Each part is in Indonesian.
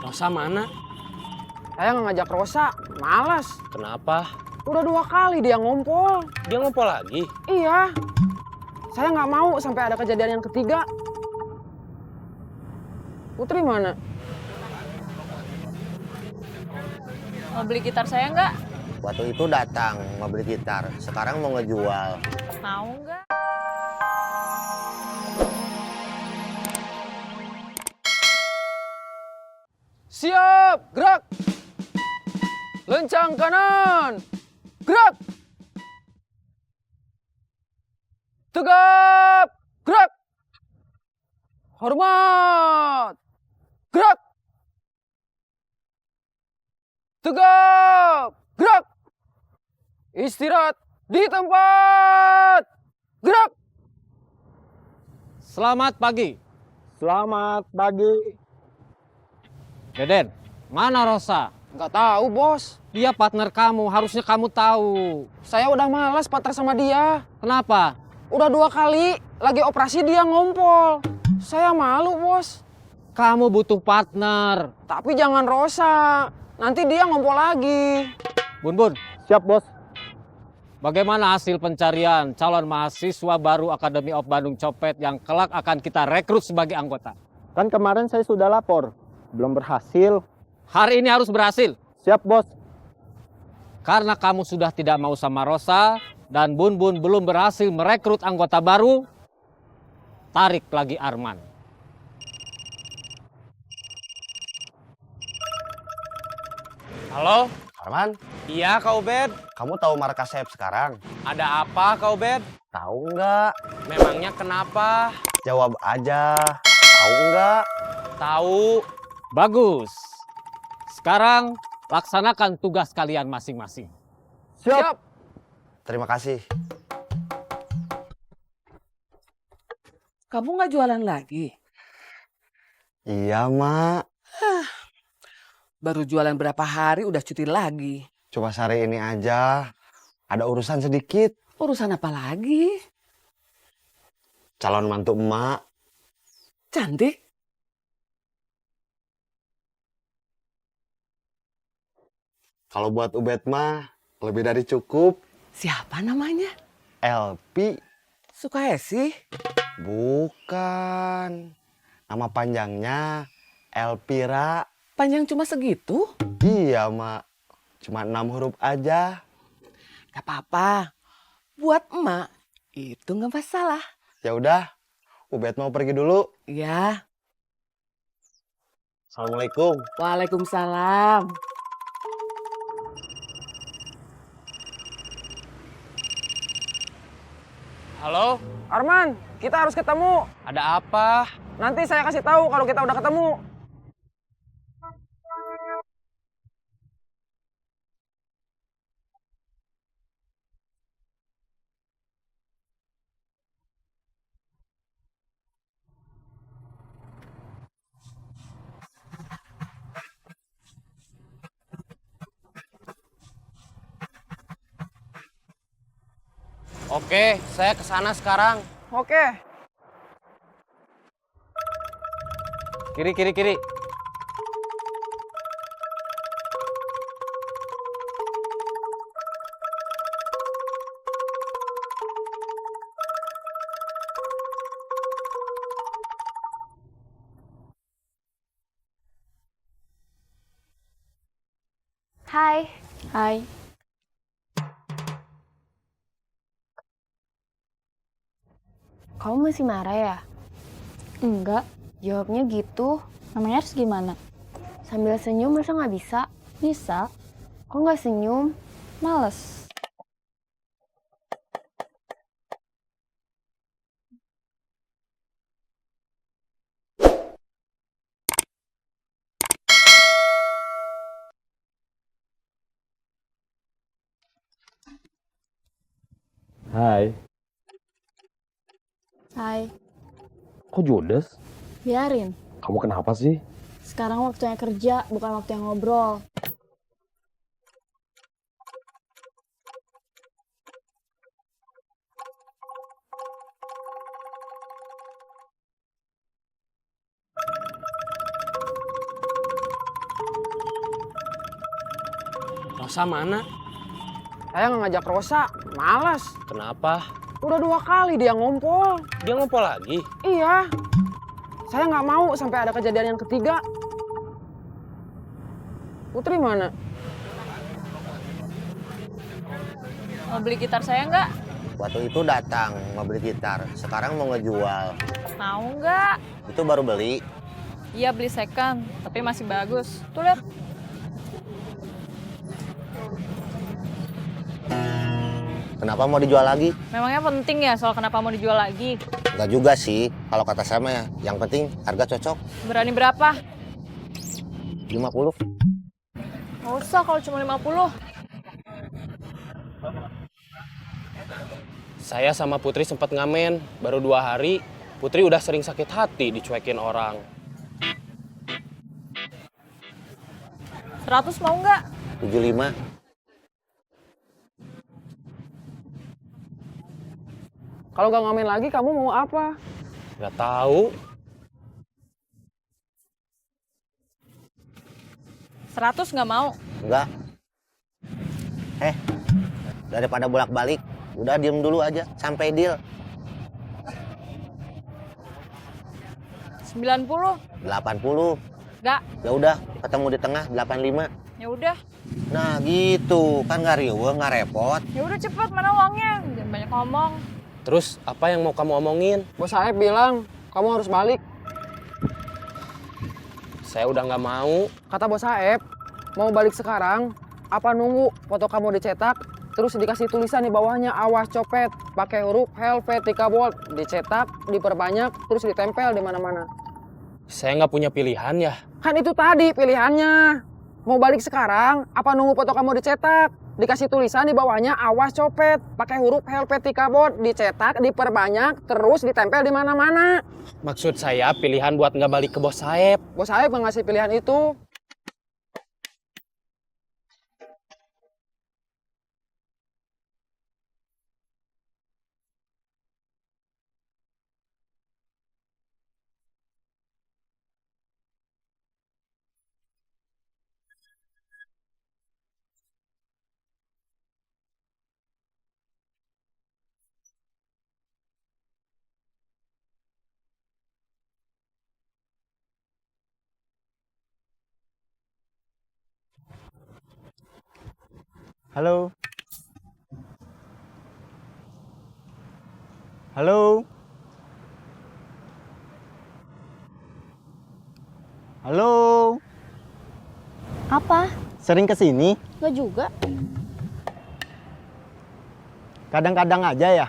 Rosa mana? Saya nggak ngajak Rosa, malas. Kenapa? Udah 2 kali dia ngompol. Dia ngompol lagi? Iya. Saya nggak mau sampai ada kejadian yang ketiga. Putri mana? Mau beli gitar saya nggak? Waktu itu datang mau beli gitar, sekarang mau ngejual. Mau nggak? Siap, gerak. Lencang kanan, gerak. Tegap, gerak. Hormat, gerak. Tegap, gerak. Istirahat di tempat, gerak. Selamat pagi. Selamat pagi. Deden, mana Rosa? Nggak tahu, bos. Dia partner kamu, harusnya kamu tahu. Saya udah malas partner sama dia. Kenapa? Udah 2 kali, lagi operasi dia ngompol. Saya malu, bos. Kamu butuh partner. Tapi jangan Rosa, nanti dia ngompol lagi. Bun, Siap, Bos. bagaimana hasil pencarian calon mahasiswa baru Academy of Bandung Copet yang kelak akan kita rekrut sebagai anggota? Kan kemarin saya sudah lapor, belum berhasil. Hari ini harus berhasil. Siap, Bos. Karena kamu sudah tidak mau sama Rosa dan Bun belum berhasil merekrut anggota baru, tarik lagi Arman. Halo? Arman, Iya, Kak Ubed. kamu tahu markas sayap sekarang? Ada apa, Kak Ubed? Tahu nggak? Memangnya kenapa? Jawab aja. Tahu nggak? Tahu. Bagus. Sekarang laksanakan tugas kalian masing-masing. Siap. Terima kasih. Kamu nggak jualan lagi? Iya, Mak. Baru jualan berapa hari udah cuti lagi. Cuma sehari ini aja. Ada urusan sedikit. Urusan apa lagi? Calon mantu emak. Cantik. Kalau buat Ubed mah lebih dari cukup. Siapa namanya? LP. Suka sih. Bukan. Nama panjangnya Elpira. Panjang cuma segitu? Iya, Mak. Cuma 6 huruf aja. Gak apa-apa. Buat emak, itu gak masalah. Ya udah, Ubed mau pergi dulu. Ya. Assalamualaikum. Waalaikumsalam. Halo? Arman, kita harus ketemu. Ada apa? Nanti saya kasih tahu kalau kita udah ketemu. Oke, saya ke sana sekarang. Oke. Kiri, kiri, kiri. Hai. Hai. Kamu masih marah ya? Enggak. Jawabnya gitu. Namanya harus gimana? Sambil senyum masa nggak bisa? Bisa. Kok nggak senyum? Males. Hai. Hai. Kok judes? Biarin. Kamu kenapa sih? Sekarang waktunya kerja, bukan waktu yang ngobrol. Rosa mana? Saya nggak ngajak Rosa, malas. Kenapa? Udah 2 kali dia ngompol. Dia ngompol lagi? Iya. Saya nggak mau sampai ada kejadian yang ketiga. Putri mana? Mau beli gitar saya nggak? Waktu itu datang mau beli gitar, sekarang mau ngejual. Mau nggak? Itu baru beli. Iya beli second, tapi masih bagus. Tuh lihat. Kenapa mau dijual lagi? Memangnya penting ya soal kenapa mau dijual lagi? Enggak juga sih, kalau kata saya mah yang penting harga cocok. Berani berapa? 50. Nggak usah kalau cuma 50. Saya sama Putri sempat ngamen, baru 2 hari. Putri udah sering sakit hati dicuekin orang. 100 mau nggak? 75. Kalau nggak ngamen lagi, kamu mau apa? Gak tahu. 100 nggak mau. Enggak. Daripada bolak-balik, udah diem dulu aja sampai deal. 90. 80. Nggak. Ya udah, ketemu di tengah 85. Ya udah. Nah gitu, kan nggak riweuh, nggak repot. Ya udah cepet, mana uangnya? Jangan banyak ngomong. Terus apa yang mau kamu omongin? Bos Saeb bilang, kamu harus balik. Saya udah nggak mau. Kata Bos Saeb, mau balik sekarang, apa nunggu foto kamu dicetak, terus dikasih tulisan di bawahnya, awas copet, pakai huruf Helvetica Bold, dicetak, diperbanyak, terus ditempel di mana-mana. Saya nggak punya pilihan ya. Kan itu tadi pilihannya. Mau balik sekarang, apa nunggu foto kamu dicetak, dikasih tulisan di bawahnya, awas copet, pakai huruf Helvetica Bold, dicetak, diperbanyak, terus ditempel di mana-mana. Maksud saya pilihan buat nggak balik ke Bos Saeb. Bos Saeb nggak ngasih pilihan itu. Halo. Halo. Halo. Apa? Sering kesini? Nggak juga. Kadang-kadang aja ya?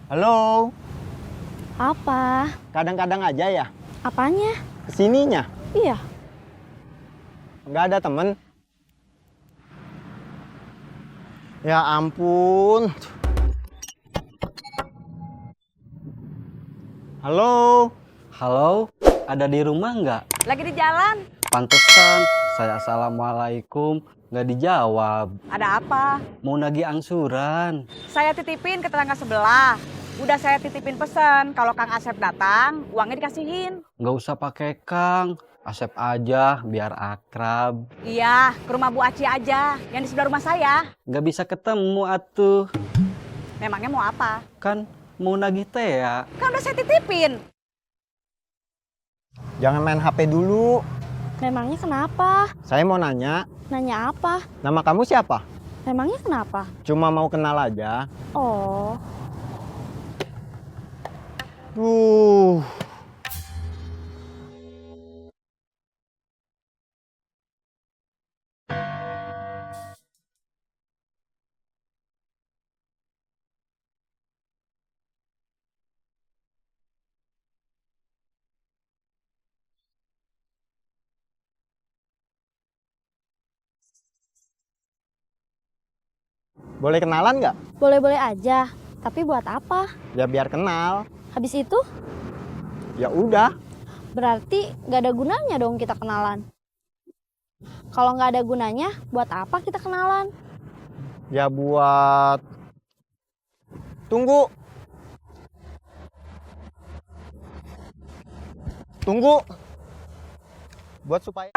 Halo. Apa? Kadang-kadang aja ya? Apanya? Kesininya? Iya. Nggak ada temen? Ya ampun. Halo. Halo, ada di rumah nggak? Lagi di jalan. Pantesan, saya assalamualaikum, nggak dijawab. Ada apa? Mau nagih angsuran. Saya titipin ke tetangga sebelah. Udah saya titipin pesan, kalau Kang Asep datang, uangnya dikasihin. Nggak usah pakai Kang, Asep aja biar akrab. Iya, ke rumah Bu Aci aja, yang di sebelah rumah saya. Nggak bisa ketemu atuh. Memangnya mau apa? Kan mau nagih teh ya. Kan udah saya titipin. Jangan main HP dulu. Memangnya kenapa? Saya mau nanya, Nanya apa? nama kamu siapa? Memangnya kenapa? Cuma mau kenal aja. Oh, Uh. Boleh kenalan nggak? boleh-boleh aja. Tapi buat apa? Ya biar kenal. Habis itu, Ya udah. berarti nggak ada gunanya dong kita kenalan. Kalau nggak ada gunanya, buat apa kita kenalan? Ya buat... Tunggu. Tunggu. Buat supaya